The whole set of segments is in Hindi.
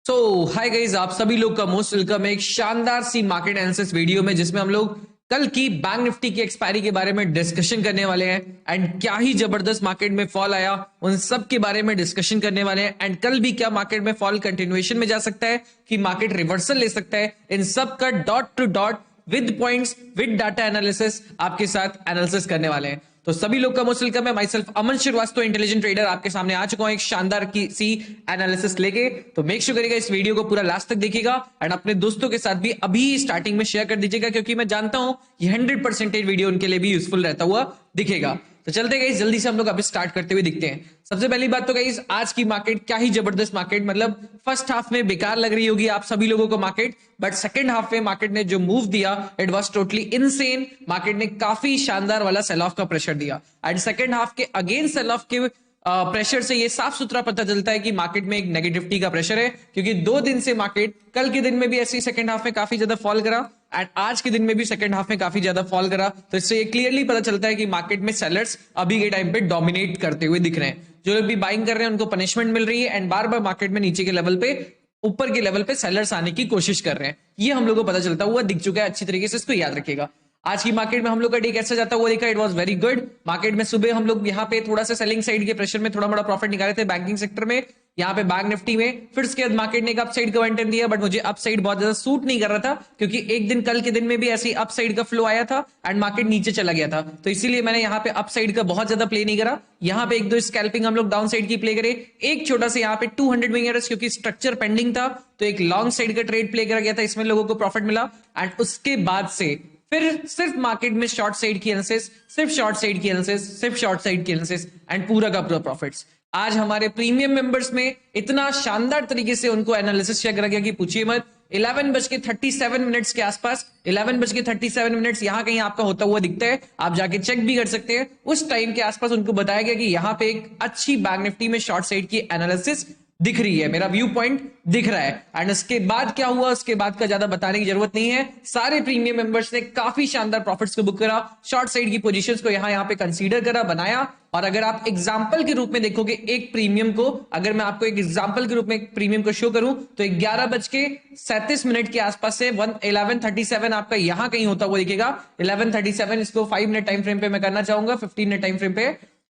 सो हाय गाइस, आप सभी लोग का मोस्ट वेलकम एक शानदार सी मार्केट एनालिसिस वीडियो में, जिसमें हम लोग कल की बैंक निफ्टी की एक्सपायरी के बारे में डिस्कशन करने वाले हैं एंड क्या ही जबरदस्त मार्केट में फॉल आया उन सब के बारे में डिस्कशन करने वाले हैं। एंड कल भी क्या मार्केट में फॉल कंटिन्यूएशन में जा सकता है कि मार्केट रिवर्सल ले सकता है, इन सब का dot to dot with points with data analysis आपके साथ एनालिसिस करने वाले हैं। तो सभी लोग का मोस्ट वेलकम है। Myself Aman Srivastava, intelligent trader, आपके सामने आ चुका हूं एक शानदार की सी एनालिसिस लेके। तो मेक श्योर करिएगा इस वीडियो को पूरा लास्ट तक देखिएगा एंड अपने दोस्तों के साथ भी अभी स्टार्टिंग में शेयर कर दीजिएगा, क्योंकि मैं जानता हूं ये 100% वीडियो उनके लिए भी यूजफुल रहता हुआ दिखेगा। तो चलते गए जल्दी से हम लोग अभी स्टार्ट करते हुए दिखते हैं। सबसे पहली बात तो गाइस, आज की मार्केट क्या ही जबरदस्त मार्केट, मतलब फर्स्ट हाफ में बेकार लग रही होगी आप सभी लोगों को मार्केट, बट सेकंड हाफ में मार्केट ने जो मूव दिया it was totally insane. Market ने काफी शानदार वाला सेल ऑफ का प्रेशर दिया एंड सेकंड हाफ के अगेन सेल ऑफ के प्रेशर से ये साफ सुथरा पता चलता है कि मार्केट में एक नेगेटिविटी का प्रेशर है, क्योंकि 2 दिन से मार्केट कल के दिन में भी ऐसे ही सेकंड हाफ में काफी ज्यादा फॉल करा एंड आज के दिन में भी सेकंड हाफ में काफी ज्यादा फॉल करा। तो इससे ये क्लियरली पता चलता है कि मार्केट में सेलर्स अभी के टाइम पे डोमिनेट करते हुए दिख रहे हैं। जो लोग भी बाइंग कर रहे हैं उनको पनिशमेंट मिल रही है एंड बार बार मार्केट में नीचे के लेवल पे ऊपर के लेवल पे सेलर्स आने की कोशिश कर रहे हैं। ये हम लोग को पता चलता हुआ दिख चुका है अच्छी तरीके से, इसको याद रखिएगा। आज की मार्केट में हम लोग का डे कैसा जाता हुआ देखा, it was very good. Market में सुबह हम लोग यहाँ पे थोड़ा सा सेलिंग साइड के प्रेशर में थोड़ा मोड़ा प्रॉफिट निकाले थे बैंकिंग सेक्टर में, यहाँ पे बैंक निफ्टी में। फिर उसके बाद मार्केट ने एक अपसाइड का मेंटेन दिया, बट मुझे अपसाइड बहुत ज्यादा सूट नहीं कर रहा था, क्योंकि एक दिन कल के दिन में भी ऐसे ही अपसाइड का फ्लो आया था एंड मार्केट नीचे चला गया था। तो इसीलिए मैंने यहाँ पे अपसाइड का बहुत ज्यादा प्ले नहीं करा। यहाँ पे एक दो स्कैल्पिंग हम लोग डाउन साइड की प्ले करे, एक छोटा सा यहाँ पे 200 विंगर्स क्योंकि स्ट्रक्चर पेंडिंग था, तो एक लॉन्ग साइड का ट्रेड प्ले करा गया था, इसमें लोगों को प्रॉफिट मिला। एंड उसके बाद से फिर सिर्फ मार्केट में शॉर्ट साइड की एनालिसिस, सिर्फ शॉर्ट साइड की एनालिसिस, सिर्फ शॉर्ट साइड की एनालिसिस एंड पूरा का पूरा प्रॉफिट्स। आज हमारे प्रीमियम मेंबर्स में इतना शानदार तरीके से उनको एनालिसिस शेयर करा गया कि पूछिए मत। 11:37 के आसपास, 11:37 यहां कहीं आपका होता हुआ दिखता है, आप जाके चेक भी कर सकते हैं। उस टाइम के आसपास उनको बताया गया कि यहां पे एक अच्छी बैंक निफ्टी में शॉर्ट साइड की एनालिसिस दिख रही है, मेरा व्यू पॉइंट दिख रहा है। एंड उसके बाद क्या हुआ, उसके बाद का ज्यादा बताने की जरूरत नहीं है। सारे प्रीमियम मेंबर्स ने काफी शानदार प्रॉफिट्स को बुक करा, शॉर्ट साइड की पोजीशंस को यहाँ पे कंसीडर करा, बनाया। और अगर आप एग्जांपल के रूप में देखोगे एक प्रीमियम को, अगर मैं आपको एक एग्जांपल के रूप में एक प्रीमियम को शो करूं, तो 11:37 के आसपास से 11:37 आपका यहां कहीं होता हुआ दिखेगा। 11:37 इसको 5 मिनट टाइम फ्रेम पे मैं करना चाहूंगा, 15 मिनट टाइम फ्रेम पे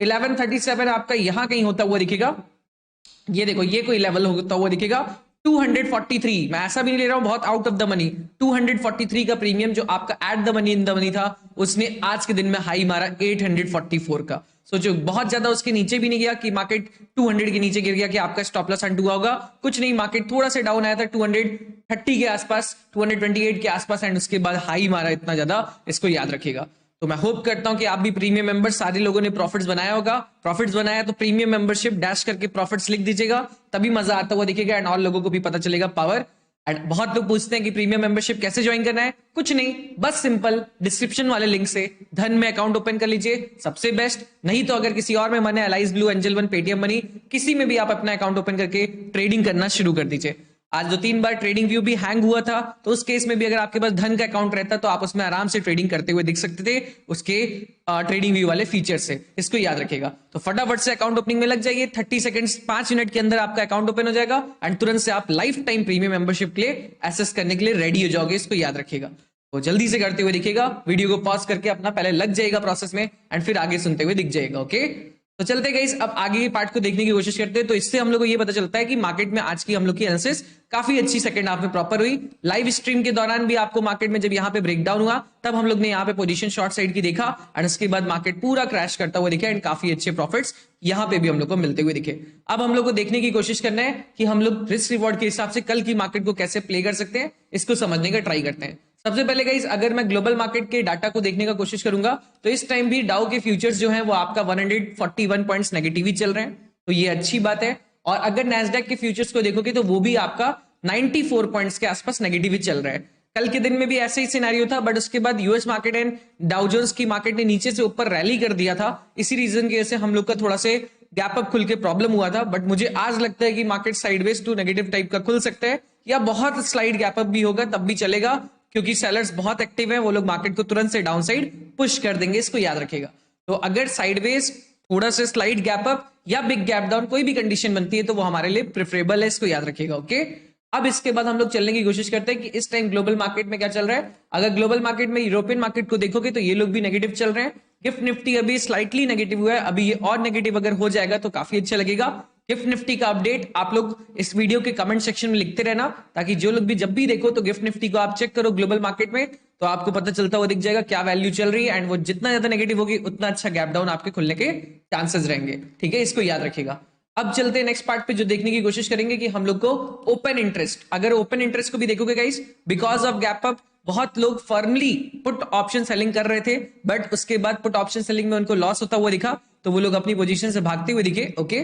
11:37 आपका यहां कहीं होता हुआ दिखेगा। ये देखो, ये कोई लेवल होता हुआ दिखेगा 243। मैं ऐसा भी नहीं ले रहा हूं बहुत आउट ऑफ द मनी, 243 का प्रीमियम जो आपका at the money in the money था, उसने आज के दिन में हाई मारा 844 का। सोचो, बहुत ज्यादा उसके नीचे भी नहीं गया कि मार्केट 200 के नीचे गिर गया कि आपका स्टॉप लॉस हंट हुआ होगा, कुछ नहीं। मार्केट थोड़ा सा डाउन आया था 230 के आसपास, 228 के आसपास एंड उसके बाद हाई मारा इतना ज्यादा, इसको याद रखिएगा। तो मैं होप करता हूं कि आप भी प्रीमियम मेंबर सारे लोगों ने प्रॉफिट्स बनाया होगा। प्रॉफिट्स बनाया तो प्रीमियम मेंबरशिप डैश करके प्रॉफिट्स लिख दीजिएगा, तभी मजा आता हुआ दिखेगा एंड और लोगों को भी पता चलेगा पावर। एंड बहुत लोग पूछते हैं कि प्रीमियम मेंबरशिप कैसे ज्वाइन करना है, कुछ नहीं, बस सिंपल डिस्क्रिप्शन वाले लिंक से धन में अकाउंट ओपन कर लीजिए, सबसे बेस्ट। नहीं तो अगर किसी और में मन है, allies blue, angel one, Paytm money, किसी में भी आप अपना अकाउंट ओपन करके ट्रेडिंग करना शुरू कर दीजिए। आज 2-3 बार ट्रेडिंग व्यू भी हैंग हुआ था, तो उस केस में भी अगर आपके पास धन का अकाउंट रहता तो आप उसमें आराम से ट्रेडिंग करते हुए दिख सकते थे उसके ट्रेडिंग व्यू वाले फीचर से, इसको याद रखिएगा। तो फटाफट से अकाउंट ओपनिंग में लग जाइए, 30 सेकंड्स 5 मिनट के अंदर आपका अकाउंट ओपन हो जाएगा एंड तुरंत से आप लाइफ टाइम प्रीमियम मेंबरशिप के लिए एक्सेस करने के लिए रेडी हो जाओगे, इसको याद रखिएगा। तो जल्दी से करते हुए दिखेगा, वीडियो को पॉज करके अपना पहले लग जाएगा प्रोसेस में एंड फिर आगे सुनते हुए दिख जाएगा। ओके, तो चलते गाइस अब आगे के पार्ट को देखने की कोशिश करते हैं। तो इससे हम लोग को ये पता चलता है कि मार्केट में आज की हम लोग की एनालिसिस काफी अच्छी सेकंड हाफ में प्रॉपर हुई। लाइव स्ट्रीम के दौरान भी आपको मार्केट में जब यहाँ पे ब्रेकडाउन हुआ, तब हम लोग ने यहाँ पे पोजीशन शॉर्ट साइड की देखा एंड उसके बाद मार्केट पूरा क्रैश करता हुआ दिखा एंड काफी अच्छे प्रॉफिट्स यहाँ पे भी हम लोग को मिलते हुए दिखे। अब हम लोग को देखने की कोशिश करना है कि हम लोग रिस्क रिवॉर्ड के हिसाब से कल की मार्केट को कैसे प्ले कर सकते हैं, इसको समझने का ट्राई करते हैं। सबसे पहले गाइस, अगर मैं ग्लोबल मार्केट के डाटा को देखने का कोशिश करूंगा, तो इस टाइम भी डाउ के फ्यूचर्स जो हैं वो आपका 141 पॉइंट्स नेगेटिव ही चल रहे हैं, तो ये अच्छी बात है। और अगर नैस्डैक के फ्यूचर्स को देखोगे तो वो भी आपका 94 पॉइंट्स के आसपास नेगेटिव ही चल रहा है। कल के दिन में भी ऐसे ही सिनेरियो था, बट उसके बाद US market and Dow Jones की मार्केट ने नीचे से ऊपर रैली कर दिया था। इसी रीजन की वजह से हम लोग का थोड़ा से गैप अप खुल के प्रॉब्लम हुआ था, बट मुझे आज लगता है कि market sideways to negative type का खुल सकता है, या बहुत स्लाइड गैप अप भी होगा तब भी चलेगा, क्योंकि सेलर्स बहुत एक्टिव हैं, वो लोग मार्केट को तुरंत से डाउन साइड पुश कर देंगे, इसको याद रखेगा। तो अगर साइडवेज थोड़ा सा स्लाइड गैप अप या बिग गैप डाउन कोई भी कंडीशन बनती है तो वो हमारे लिए प्रेफरेबल है, इसको याद रखेगा। ओके, अब इसके बाद हम लोग चलने की कोशिश करते हैं कि इस टाइम ग्लोबल मार्केट में क्या चल रहा है। अगर ग्लोबल मार्केट में यूरोपियन मार्केट को देखोगे तो ये लोग भी नेगेटिव चल रहे हैं। गिफ्ट निफ्टी अभी स्लाइटली नेगेटिव हुआ है, अभी ये और नेगेटिव अगर हो जाएगा तो काफी अच्छा लगेगा। गिफ्ट निफ्टी का अपडेट आप लोग इस वीडियो के कमेंट सेक्शन में लिखते रहना, ताकि जो लोग भी जब भी देखो तो गिफ्ट निफ्टी को आप चेक करो ग्लोबल मार्केट में, तो आपको पता चलता हुआ दिख जाएगा क्या वैल्यू चल रही है। एंड वो जितना ज्यादा नेगेटिव होगी उतना अच्छा गैप डाउन आपके खुलने के चांसेस रहेंगे। ठीक है, इसको याद रखिएगा। अब चलते हैं नेक्स्ट पार्ट पे, जो देखने की कोशिश करेंगे कि हम लोग को ओपन इंटरेस्ट, अगर ओपन इंटरेस्ट को भी देखोगे guys, because of gap up बहुत लोग फर्मली पुट ऑप्शन सेलिंग कर रहे थे, बट उसके बाद पुट ऑप्शन सेलिंग में उनको लॉस होता हुआ दिखा, तो वो लोग अपनी पोजीशन से भागते हुए दिखे। ओके,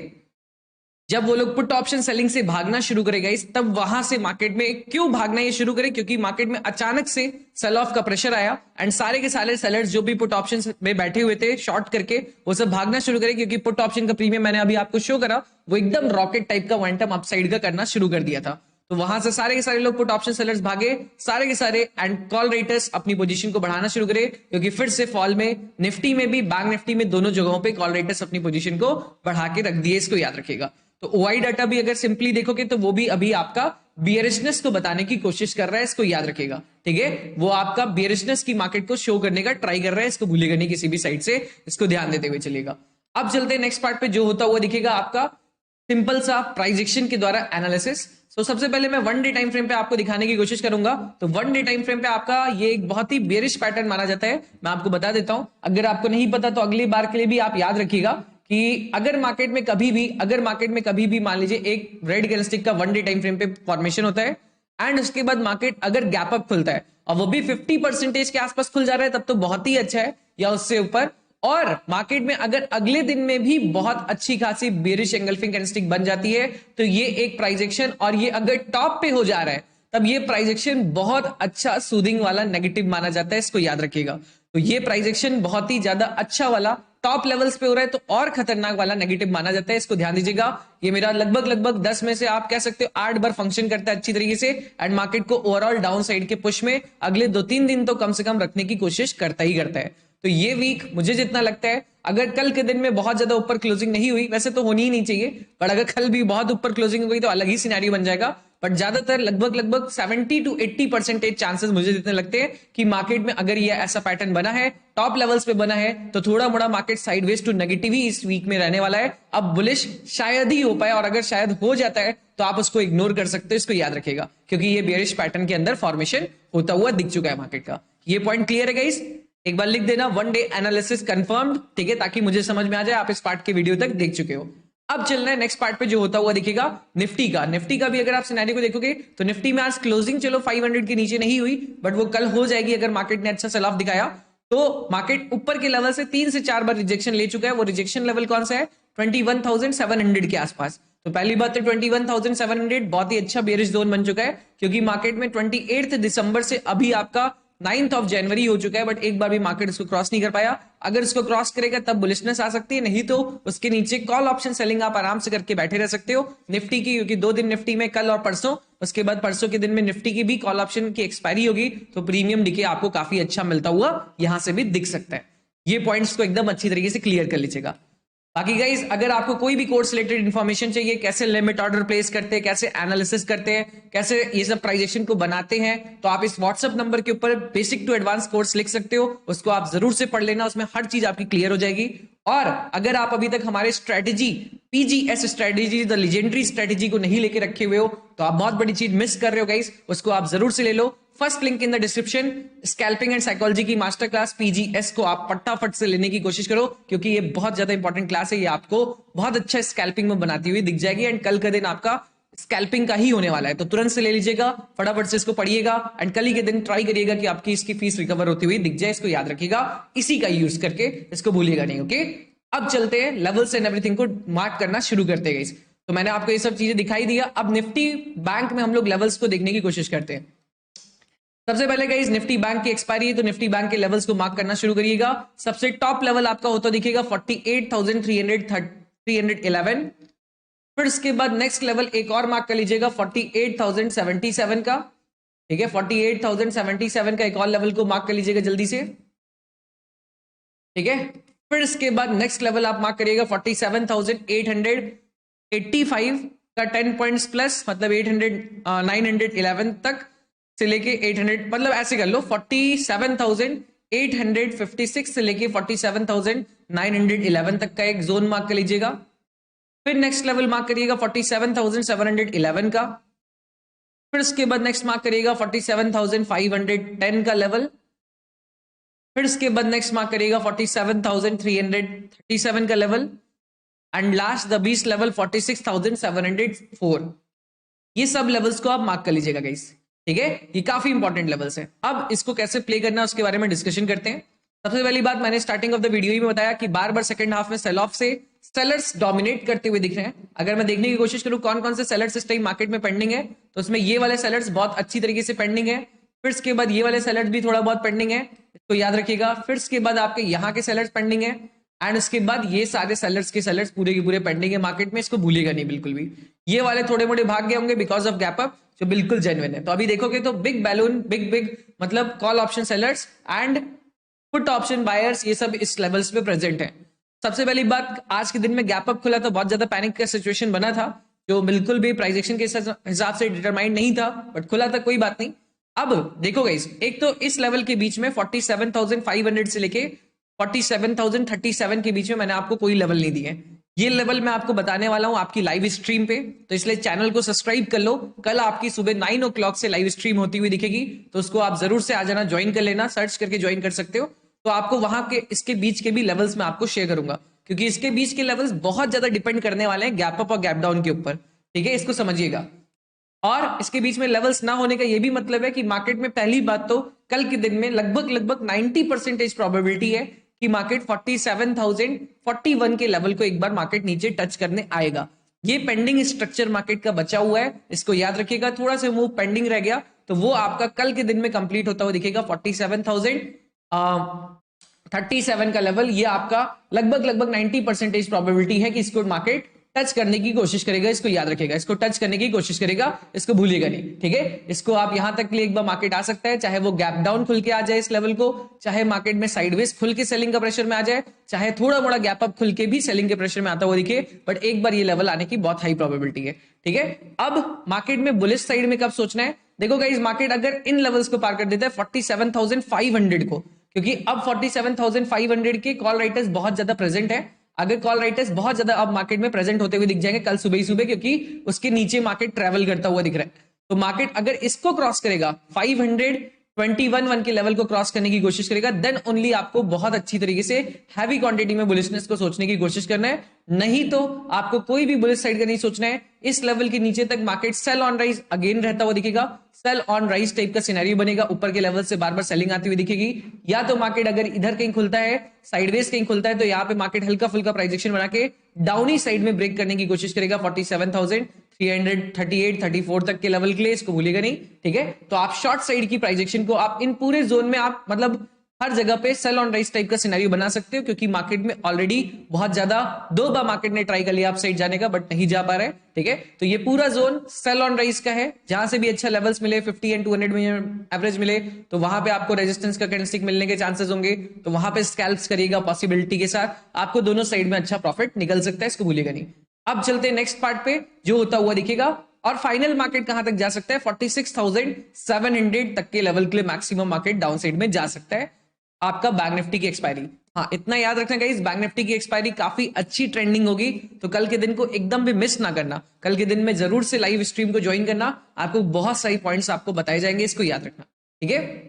जब वो लोग पुट ऑप्शन सेलिंग से भागना शुरू करेगा इस, तब वहां से मार्केट में क्यों भागना ये शुरू करे, क्योंकि मार्केट में अचानक से सेल ऑफ का प्रेशर आया एंड सारे के सारे सेलर्स जो भी पुट ऑप्शन में बैठे हुए थे शॉर्ट करके, वो सब भागना शुरू करे, क्योंकि पुट ऑप्शन का प्रीमियम मैंने अभी आपको शो करा वो एकदम रॉकेट टाइप का क्वांटम अपसाइड का करना शुरू कर दिया था। तो वहां से सारे के सारे लोग पुट ऑप्शन सेलर्स भागे, सारे के सारे, एंड कॉल राइटर्स अपनी पोजीशन को बढ़ाना शुरू करे, क्योंकि फिर से फॉल में निफ्टी में भी, बैंक निफ्टी में, दोनों जगहों पे कॉल राइटर्स अपनी पोजीशन को बढ़ा के रख दिए। इसको याद रखिएगा। तो ओआई डाटा भी अगर सिंपली देखोगे तो वो भी अभी आपका बियरिशनेस को बताने की कोशिश कर रहा है, इसको याद रखिएगा। ठीक है, वो आपका बियरिशनेस की मार्केट को शो करने का ट्राई कर रहा है, इसको भूलेगा नहीं किसी भी साइड से, इसको ध्यान देते हुए चलेगा। अब चलते हैं नेक्स्ट पार्ट पे, जो होता हुआ दिखेगा आपका सिंपल सा प्राइस एक्शन के द्वारा एनालिसिस। तो सबसे पहले मैं वन डे टाइम फ्रेम पे आपको दिखाने की कोशिश करूंगा। तो वन डे टाइम फ्रेम पे आपका ये एक बहुत ही बेरिश पैटर्न माना जाता है, मैं आपको बता देता हूं। अगर आपको नहीं पता तो अगली बार के लिए भी आप याद रखिएगा कि अगर मार्केट में कभी भी मान लीजिए एक रेड कैंडलस्टिक का वन डे टाइम फ्रेम पे फॉर्मेशन होता है, एंड उसके बाद मार्केट अगर गैप अप खुलता है और वो भी 50% के आसपास खुल जा रहा है, तब तो बहुत ही अच्छा है, या उससे ऊपर। और मार्केट में अगर अगले दिन में भी बहुत अच्छी खासी बेरिश एंगल्फिंग कैंडलस्टिक बन जाती है, तो ये एक प्राइस एक्शन, और ये अगर टॉप पे हो जा रहा है तब ये प्राइस एक्शन बहुत अच्छा सूदिंग वाला नेगेटिव माना जाता है, इसको याद रखिएगा। तो ये प्राइस एक्शन बहुत ही ज्यादा अच्छा वाला टॉप लेवल्स पे हो रहा है, तो और खतरनाक वाला नेगेटिव माना जाता है, इसको ध्यान दीजिएगा। ये मेरा लगभग 10 में से आप कह सकते हो 8 बार फंक्शन करता है अच्छी तरीके से, एंड मार्केट को ओवरऑल डाउन साइड के पुश में अगले 2-3 दिन तो कम से कम रखने की कोशिश करता ही करता है। तो ये वीक मुझे जितना लगता है, अगर कल के दिन में बहुत ज्यादा ऊपर क्लोजिंग नहीं हुई, वैसे तो होनी ही नहीं चाहिए, पर अगर कल भी बहुत ऊपर क्लोजिंग हो गई तो अलग ही सिनेरियो बन जाएगा। बट ज्यादातर लगभग 70 to 80% चांसेस मुझे जितने लगते हैं कि मार्केट में अगर ये ऐसा पैटर्न बना है, टॉप लेवल्स पे बना है, तो थोड़ा मोड़ा मार्केट साइडवेज टू नेगेटिव ही इस वीक में रहने वाला है। अब बुलिश शायद ही हो पाए, और अगर शायद हो जाता है तो आप उसको इग्नोर कर सकते हो, इसको याद रखिएगा, क्योंकि ये बेयरिश पैटर्न के अंदर फॉर्मेशन होता हुआ दिख चुका है मार्केट का। ये पॉइंट क्लियर है गाइस? एक बार लिख देना वन डे एनालिसिस कंफर्म्ड, ठीक है, ताकि मुझे समझ में आ जाए आप इस पार्ट के वीडियो तक देख चुके हो। अब चलना है नेक्स्ट पार्ट पे, जो होता हुआ दिखेगा निफ्टी का। निफ्टी का भी अगर आप सिनेरियो को देखोगे तो निफ्टी में आज क्लोजिंग चलो 500 के नीचे नहीं हुई, बट वो कल हो जाएगी अगर मार्केट ने अच्छा सेल ऑफ दिखाया। तो मार्केट ऊपर के लेवल से 3 से 4 बार रिजेक्शन ले चुका है। वो रिजेक्शन लेवल कौन सा है? 21,700 के आसपास। तो पहली बात तो 21,700 बहुत ही अच्छा बेयरिश जोन बन चुका है, क्योंकि मार्केट में 28 दिसंबर से अभी आपका 9th ऑफ जनवरी हो चुका है, बट एक बार भी मार्केट इसको क्रॉस नहीं कर पाया। अगर इसको क्रॉस करेगा तब बुलिशनेस आ सकती है, नहीं तो उसके नीचे कॉल ऑप्शन सेलिंग आप आराम से करके बैठे रह सकते हो निफ्टी की, क्योंकि 2 दिन निफ्टी में, कल और परसों, उसके बाद परसों के दिन में निफ्टी की भी कॉल ऑप्शन की एक्सपायरी होगी, तो प्रीमियम डिके आपको काफी अच्छा मिलता हुआ यहां से भी दिख सकता है। ये पॉइंट्स को एकदम अच्छी तरीके से क्लियर कर लीजिएगा। बाकी गाइज अगर आपको कोई भी कोर्स रिलेटेड इन्फॉर्मेशन चाहिए, कैसे लिमिट ऑर्डर प्लेस करते हैं, कैसे एनालिसिस करते हैं, कैसे ये सब प्राइजेशन को बनाते हैं, तो आप इस व्हाट्सएप नंबर के ऊपर बेसिक टू एडवांस कोर्स लिख सकते हो। उसको आप जरूर से पढ़ लेना, उसमें हर चीज आपकी क्लियर हो जाएगी। और अगर आप अभी तक हमारे strategy, PGS strategy, the legendary strategy को नहीं लेके रखे हुए हो, तो आप बहुत बड़ी चीज मिस कर रहे हो गाइस, उसको आप जरूर से ले लो। First link in the description, scalping and psychology की मास्टर क्लास पीजीएस को आप फटाफट से लेने की कोशिश करो, क्योंकि ये बहुत ज्यादा इंपॉर्टेंट क्लास है। ये आपको बहुत अच्छा स्कैल्पिंग में बनाती हुई दिख जाएगी, एंड कल का दिन आपका स्कैल्पिंग का ही होने वाला है, तो तुरंत से ले लीजिएगा, फटाफट से इसको पढ़िएगा, एंड कल ही के दिन ट्राई करिएगा कि आपकी इसकी फीस रिकवर होती हुई दिख जाए। इसको याद रखिएगा, इसी का यूज करके, इसको भूलिएगा नहीं। ओके, अब चलते हैं लेवल्स एंड एवरीथिंग को मार्क करना शुरू करते हैं। तो मैंने आपको ये सब चीजें दिखाई दिया। अब निफ्टी बैंक में हम लोग लेवल्स को देखने की कोशिश करते हैं। सबसे पहले गाइस निफ्टी बैंक की एक्सपायरी है, तो निफ्टी बैंक के लेवल्स को मार्क करना शुरू करिएगा। सबसे टॉप लेवल आपका होता दिखेगा 48,311। फिर इसके बाद नेक्स्ट लेवल एक और मार्क कर लीजिएगा 48,077 का, ठीक है, 48,077 का एक और लेवल को मार्क कर लीजिएगा जल्दी से, ठीक है। फिर इसके बाद नेक्स्ट लेवल आप मार्क करिएगा 47,885, का 10 पॉइंट्स प्लस, मतलब 911 तक से लेके 800, मतलब ऐसे कर लो 47,856 से लेके 47,911 तक का एक जोन मार्क कर लीजिएगा। फिर नेक्स्ट लेवल मार्क करिएगा 47,711 का। फिर उसके बाद नेक्स्ट मार्क करिएगा 47,510 का लेवल। फिर उसके बाद नेक्स्ट मार्क करिएगा 47,337 का level. And last the beast level 46,704। ये सब लेवल्स को आप मार्क कर लीजिएगा गाइस, ठीक है। ये काफी इंपॉर्टेंट लेवल्स हैं। अब इसको कैसे प्ले करना है उसके बारे में डिस्कशन करते हैं। सबसे पहली बात, मैंने स्टार्टिंग ऑफ द वीडियो ही में बताया कि बार बार सेकंड हाफ में सेल ऑफ से सेलर्स डोमिनेट करते हुए दिख रहे हैं। अगर मैं देखने की कोशिश करूं कौन कौन से सेलर्स इस टाइम मार्केट में पेंडिंग है, तो उसमें ये वाले सेलर्स बहुत अच्छी तरीके से पेंडिंग है। फिर इसके बाद ये वाले सेलर्स भी थोड़ा बहुत पेंडिंग है, इसको याद रखिएगा। फिर इसके बाद आपके यहाँ के सेलर्स पेंडिंग है, एंड उसके बाद ये सारे सेलर्स के सेलर्स पूरे के पूरे पेंडिंग है मार्केट में, इसको भूलिएगा नहीं बिल्कुल भी। ये वाले थोड़े मोड़े भाग गए होंगे बिकॉज ऑफ गैप अप, जो बिल्कुल जेन्युइन है। तो अभी देखोगे तो बिग बैलून, बिग मतलब call option sellers and put option buyers, ये सब इस लेवल्स पे प्रेजेंट है। सबसे पहली बात, आज के दिन में गैप अप खुला तो बहुत ज्यादा पैनिक का सिचुएशन बना था, जो बिल्कुल भी प्राइस एक्शन के हिसाब से डिटरमाइंड नहीं था, बट खुला था, कोई बात नहीं। अब देखो गाइस, एक तो इस लेवल के बीच में 47,500 से लेके 47,037 के बीच में मैंने आपको कोई लेवल नहीं दिए। ये लेवल मैं आपको बताने वाला हूं आपकी लाइव स्ट्रीम पे, तो इसलिए चैनल को सब्सक्राइब कर लो। कल आपकी सुबह 9 o'clock से लाइव स्ट्रीम होती हुई दिखेगी, तो उसको आप जरूर से आ जाना, ज्वाइन कर लेना, सर्च करके ज्वाइन कर सकते हो। तो आपको वहां के इसके बीच के भी लेवल्स मैं आपको शेयर करूंगा, क्योंकि इसके बीच के लेवल्स बहुत ज्यादा डिपेंड करने वाले हैं गैप अप और गैप डाउन के ऊपर, ठीक है, इसको समझिएगा। और इसके बीच में लेवल्स ना होने का ये भी मतलब है कि मार्केट में पहली बात तो कल के दिन में लगभग 90% प्रोबेबिलिटी है कि मार्केट 47,041 के लेवल को एक बार मार्केट नीचे टच करने आएगा। ये पेंडिंग स्ट्रक्चर मार्केट का बचा हुआ है, इसको याद रखिएगा। थोड़ा सा मूव पेंडिंग रह गया तो वो आपका कल के दिन में कंप्लीट होता हुआ दिखेगा। 47,037 का लेवल, ये आपका लगभग 90% प्रोबेबिलिटी है कि इसको मार्केट टच करने की कोशिश करेगा। इसको याद रखेगा, इसको टच करने की कोशिश करेगा, इसको भूलिएगा नहीं, ठीक है। इसको आप यहां तक के लिए एक बार मार्केट आ सकता है, चाहे वो गैप डाउन खुल के आ जाए इस लेवल को, चाहे मार्केट में साइडवेज खुल के सेलिंग का प्रेशर में आ जाए, चाहे थोड़ा बड़ा गैप अप खुल के भी सेलिंग के प्रेशर में आता हुआ दिखे, बट एक बार ये लेवल आने की बहुत हाई प्रोबेबिलिटी है, ठीक है। अब मार्केट में बुलिश साइड में कब सोचना है, देखो गाइस, मार्केट अगर इन लेवल्स को पार कर देता है 47,500 को, क्योंकि अब 47,500 के कॉल राइटर्स बहुत ज्यादा प्रेजेंट है। अगर कॉल राइटर्स बहुत ज्यादा अब मार्केट में प्रेजेंट होते हुए दिख जाएंगे कल सुबह ही सुबह, क्योंकि उसके नीचे मार्केट ट्रेवल करता हुआ दिख रहा है, तो मार्केट अगर इसको क्रॉस करेगा 521 के लेवल को क्रॉस करने की कोशिश करेगा, देन ओनली आपको बहुत अच्छी तरीके से हैवी क्वांटिटी में बुलिशनेस को सोचने की कोशिश करना है। नहीं तो आपको कोई भी बुलिश साइड का नहीं सोचना है। इस लेवल के नीचे तक market sell on rise again रहता हुआ दिखेगा, सेल ऑन राइज टाइप का सिनेरियो बनेगा, ऊपर के लेवल से बार बार सेलिंग आती हुई दिखेगी। या तो मार्केट अगर इधर कहीं खुलता है, साइडवेज कहीं खुलता है, तो यहाँ पे मार्केट हल्का फुल्का प्राइस एक्शन बना के डाउनी साइड में ब्रेक करने की कोशिश करेगा 47,338-34 तक के लेवल के लिए, इसको भूलिएगा नहीं, ठीक है। तो आप शॉर्ट साइड की प्राइस एक्शन को आप इन पूरे जोन में आप मतलब हर जगह पे सेल ऑन राइज टाइप का सिनेरियो बना सकते हो, क्योंकि मार्केट में ऑलरेडी बहुत ज्यादा 2 बार मार्केट ने ट्राई कर लिया अप साइड जाने का, बट नहीं जा पा रहे, ठीक है। तो ये पूरा जोन सेल ऑन राइज का है, जहां से भी अच्छा लेवल्स मिले 50 एंड 200 में एवरेज मिले, तो वहां पे आपको रेजिस्टेंस का कैंडलस्टिक मिलने के चांसेस होंगे, तो वहां पे स्कैल्प्स करिएगा पॉसिबिलिटी के साथ, आपको दोनों साइड में अच्छा प्रॉफिट निकल सकता है, इसको भूलिएगा नहीं। अब चलते हैं नेक्स्ट पार्ट पे, जो होता हुआ दिखेगा। और फाइनल मार्केट कहां तक जा सकता है, 46,700 तक के लेवल के लिए मैक्सिमम मार्केट डाउन साइड में जा सकता है आपका बैंक निफ्टी की एक्सपायरी। हाँ, इतना याद रखना गाइस, बैंक निफ्टी की एक्सपायरी काफी अच्छी ट्रेंडिंग होगी, तो कल के दिन को एकदम भी मिस ना करना। कल के दिन में जरूर से लाइव स्ट्रीम को ज्वाइन करना, आपको बहुत सारी पॉइंट्स आपको बताए जाएंगे, इसको याद रखना, ठीक है।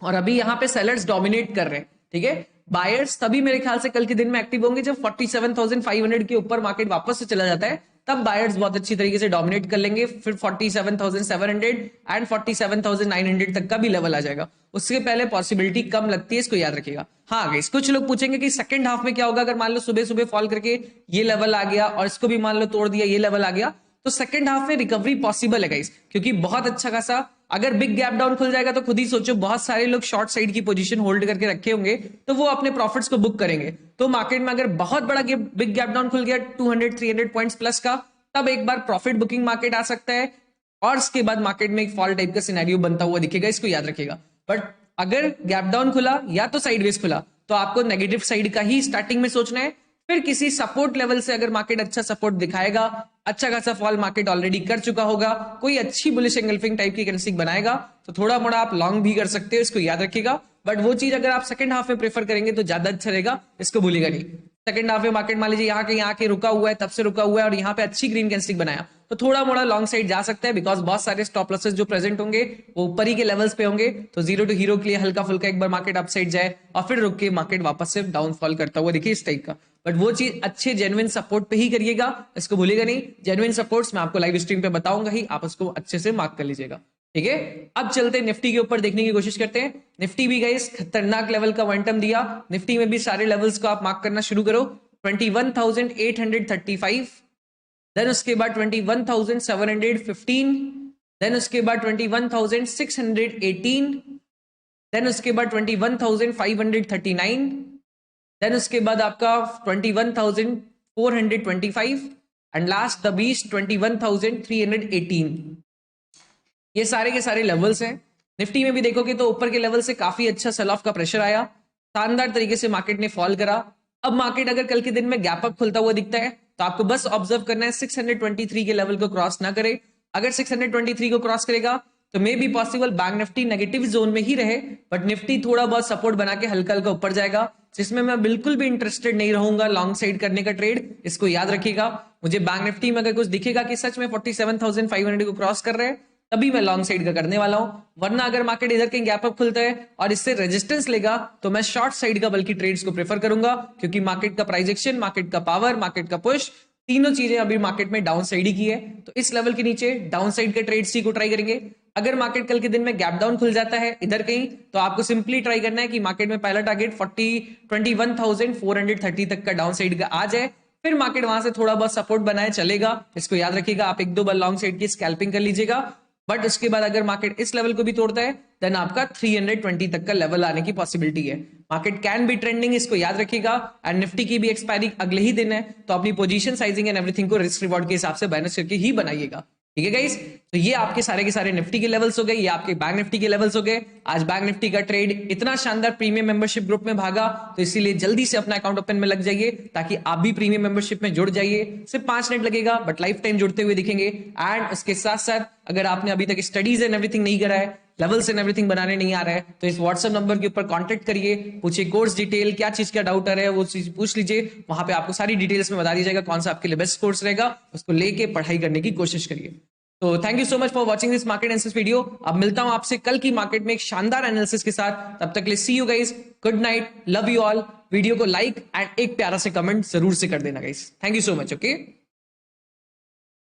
और अभी यहाँ पे सेलर्स डोमिनेट कर रहे हैं, ठीक है। बायर्स तभी मेरे ख्याल से कल के दिन में एक्टिव होंगे जब 47,500 के ऊपर मार्केट वापस से चला जाता है, तब बायर्स बहुत अच्छी तरीके से डोमिनेट कर लेंगे। फिर 47,700 एंड 47,900 तक का भी लेवल आ जाएगा, उसके पहले पॉसिबिलिटी कम लगती है, इसको याद रखिएगा। हाँ गाइस, कुछ लोग पूछेंगे कि सेकंड हाफ में क्या होगा, अगर मान लो सुबह सुबह फॉल करके ये लेवल आ गया और इसको भी मान लो तोड़ दिया, ये लेवल आ गया, तो सेकंड हाफ में रिकवरी पॉसिबल है गाइस, क्योंकि बहुत अच्छा खासा अगर बिग गैप डाउन खुल जाएगा तो खुद ही सोचो, बहुत सारे लोग शॉर्ट साइड की पोजीशन होल्ड करके रखे होंगे, तो वो अपने प्रॉफिट्स को बुक करेंगे। तो मार्केट में अगर बहुत बड़ा बिग गैप डाउन खुल गया 200-300 पॉइंट्स प्लस का, तब एक बार प्रॉफिट बुकिंग मार्केट आ सकता है, और उसके बाद मार्केट में एक फॉल टाइप का सिनेरियो बनता हुआ दिखेगा, इसको याद रखिएगा। बट अगर गैप डाउन खुला या तो साइडवेज खुला, तो आपको नेगेटिव साइड का ही स्टार्टिंग में सोचना है। फिर किसी सपोर्ट लेवल से अगर मार्केट अच्छा सपोर्ट दिखाएगा, अच्छा खासा फॉल मार्केट ऑलरेडी कर चुका होगा, कोई अच्छी बुलिश एंगल्फिंग टाइप की कैंडलस्टिक बनाएगा तो थोड़ा मोड़ा आप लॉन्ग भी कर सकते हो, इसको याद रखिएगा। बट वो चीज अगर आप सेकंड हाफ में प्रेफर करेंगे तो ज्यादा अच्छा रहेगा, इसको भूलिएगा नहीं। सेकंड हाफ में मार्केट मान लीजिए यहाँ के रुका हुआ है, तब से रुका हुआ है और यहाँ पे अच्छी ग्रीन कैंडलस्टिक बनाया तो थोड़ा मोड़ा लॉन्ग साइड जा सकता है, बिकॉज बहुत सारे स्टॉप लॉसेस जो प्रेजेंट होंगे वो ऊपर ही के लेवल्स पे होंगे। तो जीरो टू हीरो के लिए हल्का फुल्का एक बार मार्केट अप साइड जाए और फिर रुक के मार्केट वापस से डाउनफॉल करता हुआ देखिए इस टाइप का। बट वो चीज अच्छे जेन्युइन सपोर्ट पे ही करिएगा, इसको भूलिएगा नहीं। जेन्युइन सपोर्ट्स मैं आपको लाइव स्ट्रीम पे बताऊंगा ही, आप उसको अच्छे से मार्क कर लीजिएगा, ठीक है। अब चलते हैं निफ्टी के ऊपर, देखने की कोशिश करते हैं। निफ्टी भी गाइस खतरनाक लेवल का मोमेंटम दिया, निफ्टी में भी सारे लेवल्स को आप मार्क करना शुरू करो। 21,835, देन उसके बाद 21,715, देन उसके बाद 21,618, देन उसके बाद 21,539, देन उसके बाद आपका 21,425 एंड लास्ट द बीस्ट 21,318। ये सारे के सारे लेवल्स हैं। निफ्टी में भी देखोगे तो ऊपर के लेवल से काफी अच्छा सेल ऑफ का प्रेशर आया, शानदार तरीके से मार्केट ने फॉल करा। अब मार्केट अगर कल के दिन में गैप अप खुलता हुआ दिखता है तो आपको बस ऑब्जर्व करना है 623 के लेवल को क्रॉस ना करे। अगर 623 को क्रॉस करेगा तो may be possible bank Nifty negative zone में ही रहे, बट निफ्टी थोड़ा बहुत सपोर्ट बना के हल्का हल्का ऊपर जाएगा, जिसमें मैं बिल्कुल भी इंटरेस्टेड नहीं रहूंगा लॉन्ग साइड करने का ट्रेड, इसको याद रखिएगा। मुझे बैंक निफ्टी में अगर कुछ दिखेगा कि सच में 47,500 को क्रॉस कर रहे हैं तभी मैं लॉन्ग साइड का करने वाला हूं, वरना अगर मार्केट इधर कहीं गैप अप खुलता है और इससे रेजिस्टेंस लेगा तो मैं शॉर्ट साइड का बल्कि ट्रेड्स को प्रेफर करूंगा, क्योंकि मार्केट का प्राइस एक्शन, मार्केट का पावर, मार्केट का पुश, तीनों चीजें अभी मार्केट में डाउन साइड ही की है। तो इस लेवल के नीचे डाउन साइड के ट्रेड्स को ट्राई करेंगे। अगर मार्केट कल के दिन में गैप डाउन खुल जाता है इधर कहीं तो आपको सिंपली ट्राई करना है कि मार्केट में पहला टारगेट 21,430 तक का डाउन साइड का आ जाए, फिर मार्केट वहां से थोड़ा बहुत सपोर्ट बनाए चलेगा, इसको याद रखिएगा। आप एक दो बार लॉन्ग साइड की स्कैल्पिंग कर लीजिएगा, बट उसके बाद अगर मार्केट इस लेवल को भी तोड़ता है देन आपका 320 तक का लेवल आने की पॉसिबिलिटी है। मार्केट कैन बी ट्रेंडिंग, इसको याद रखिएगा। एंड निफ्टी की भी एक्सपायरी अगले ही दिन है, तो अपनी पोजीशन साइजिंग एंड एवरीथिंग को रिस्क रिवॉर्ड के हिसाब से बैलेंस करके ही बनाइएगा, ठीक है गाइस। तो ये आपके सारे के सारे निफ्टी के लेवल्स हो गए, ये आपके बैंक निफ्टी के लेवल्स हो गए। आज बैंक निफ्टी का ट्रेड इतना शानदार प्रीमियम मेंबरशिप ग्रुप में भागा, तो इसीलिए जल्दी से अपना अकाउंट ओपन में लग जाइए ताकि आप भी प्रीमियम मेंबरशिप में जुड़ जाइए। सिर्फ 5 मिनट लगेगा बट लाइफ टाइम जुड़ते हुए दिखेंगे। एंड उसके साथ साथ अगर आपने अभी तक स्टडीज एंड एवरीथिंग नहीं करा है, लेवल्स एंड एवरीथिंग बनाने नहीं आ रहा है, तो इस व्हाट्सएप नंबर के ऊपर कांटेक्ट करिए, पूछिए कोर्स डिटेल, क्या चीज का डाउट आ रहा है वो चीज पूछ लीजिए, वहां पे आपको सारी डिटेल्स में बता दिया जाएगा कौन सा आपके लिए बेस्ट कोर्स रहेगा, उसको लेके पढ़ाई करने की कोशिश करिए। तो thank you so much for watching this market analysis video. अब मिलता हूं आपसे कल की मार्केट में एक शानदार एनालिसिस के साथ, तब तक के लिए see you guys, good night, love you all. Video को लाइक एंड एक प्यारा से कमेंट जरूर से कर देना guys, thank you so much, okay.